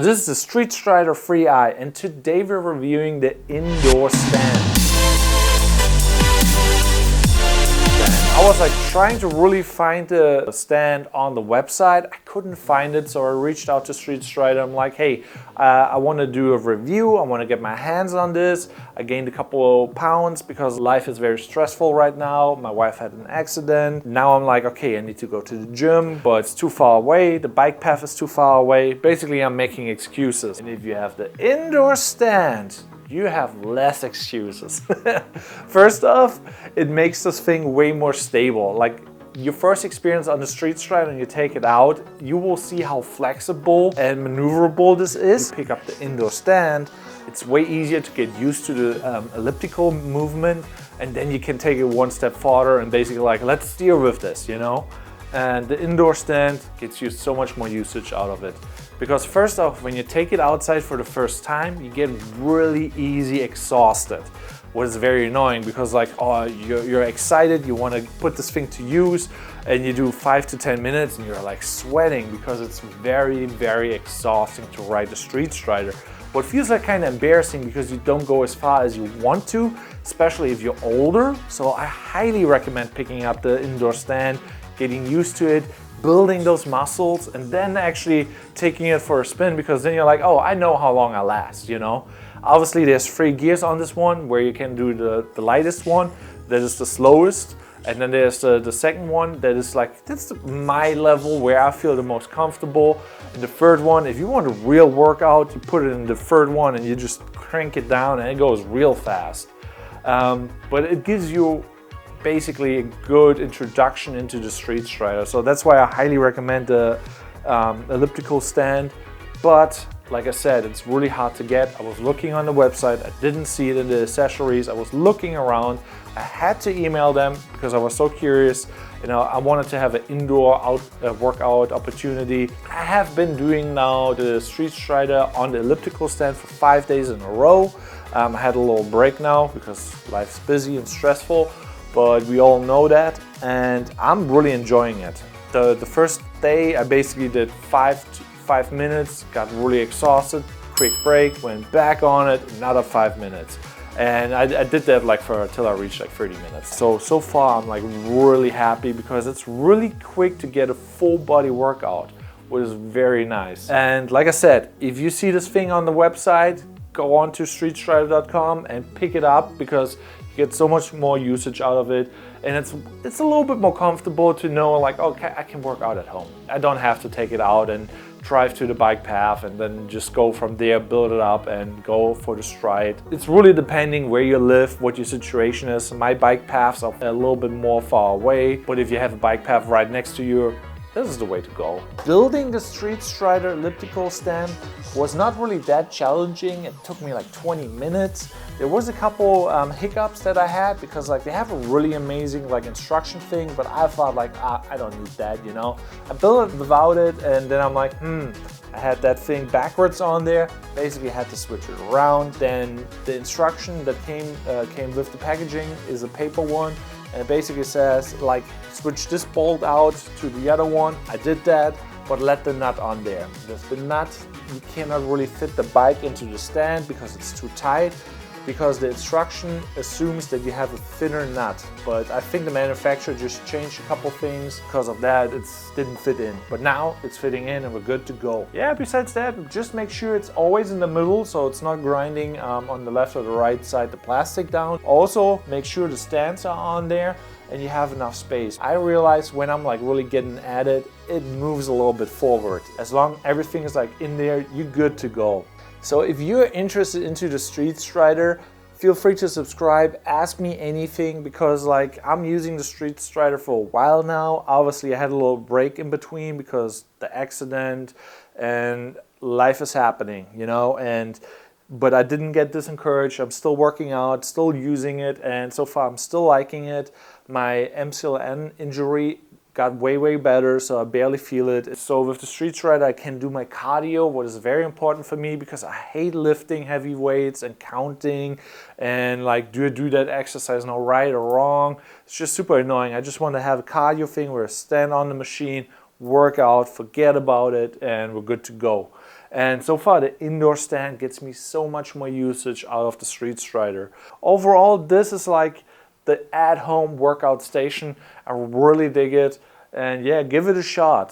this is the Street Strider Fitzaey, and today we're reviewing the indoor stand. I was like trying to really find the stand on the website. I couldn't find it, so I reached out to Street Strider. I'm like, hey, I want to do a review. I want to get my hands on this. I gained a couple of pounds because life is very stressful right now. My wife had an accident. Now I'm like, okay, I need to go to the gym, but it's too far away. The bike path is too far away. Basically, I'm making excuses. And if you have the indoor stand, you have less excuses. First off, it makes this thing way more stable. Like your first experience on the Street Strider and you take it out, you will see how flexible and maneuverable this is. You pick up the indoor stand, it's way easier to get used to the elliptical movement, and then you can take it one step farther and basically like, let's steer with this, you know? And the indoor stand gets you so much more usage out of it. Because first off, when you take it outside for the first time, you get really easy exhausted. What is very annoying because like, oh, you're excited, you want to put this thing to use, and you do 5 to 10 minutes and you're like sweating because it's very, very exhausting to ride the Street Strider. What feels like kind of embarrassing because you don't go as far as you want to, especially if you're older. So I highly recommend picking up the indoor stand, getting used to it, building those muscles, and then actually taking it for a spin, because then you're like, oh, I know how long I last, you know? Obviously there's 3 gears on this one where you can do the lightest one, that is the slowest, and then there's the second one that is like, that's my level where I feel the most comfortable. And the third one, if you want a real workout, you put it in the third one and you just crank it down and it goes real fast. But it gives you basically a good introduction into the Street Strider. So that's why I highly recommend the elliptical stand. But like I said, it's really hard to get. I was looking on the website, I didn't see it in the accessories. I was looking around. I had to email them because I was so curious. You know, I wanted to have an indoor workout opportunity. I have been doing now the Street Strider on the elliptical stand for 5 days in a row. I had a little break now because life's busy and stressful, but we all know that, and I'm really enjoying it. The first day I basically did 5 minutes, got really exhausted, quick break, went back on it, another 5 minutes. And I did that like till I reached like 30 minutes. So far I'm like really happy because it's really quick to get a full body workout, which is very nice. And like I said, if you see this thing on the website, go on to streetstrider.com and pick it up because you get so much more usage out of it, and it's a little bit more comfortable to know like, okay, I can work out at home. I don't have to take it out and drive to the bike path and then just go from there, build it up and go for the stride. It's really depending where you live, what your situation is. My bike paths are a little bit more far away, but if you have a bike path right next to you, this is the way to go. Building the Street Strider elliptical stand was not really that challenging. It took me like 20 minutes. There was a couple hiccups that I had because like they have a really amazing like instruction thing, but I thought like, I don't need that, you know. I built it without it, and then I'm like, I had that thing backwards on there. Basically had to switch it around. Then the instruction that came with the packaging is a paper one. And it basically says like, switch this bolt out to the other one. I did that, but let the nut on there. Because the nut, you cannot really fit the bike into the stand because it's too tight, because the instruction assumes that you have a thinner nut. But I think the manufacturer just changed a couple things. Because of that, it didn't fit in. But now it's fitting in and we're good to go. Yeah, besides that, just make sure it's always in the middle so it's not grinding on the left or the right side the plastic down. Also, make sure the stands are on there and you have enough space. I realize when I'm like really getting at it, it moves a little bit forward. As long as everything is like in there, you're good to go. So if you're interested into the Street Strider, feel free to subscribe, ask me anything, because like I'm using the Street Strider for a while now. Obviously I had a little break in between because the accident and life is happening, you know, but I didn't get discouraged. I'm still working out, still using it, and so far I'm still liking it. My MCLN injury got way better, so I barely feel it. So with the Street Strider I can do my cardio, what is very important for me because I hate lifting heavy weights and counting and like, do I do that exercise now right or wrong? It's just super annoying. I just want to have a cardio thing where I stand on the machine, work out, forget about it, and we're good to go. And so far the indoor stand gets me so much more usage out of the Street Strider. Overall, this is like the at-home workout station. I really dig it, and yeah, give it a shot.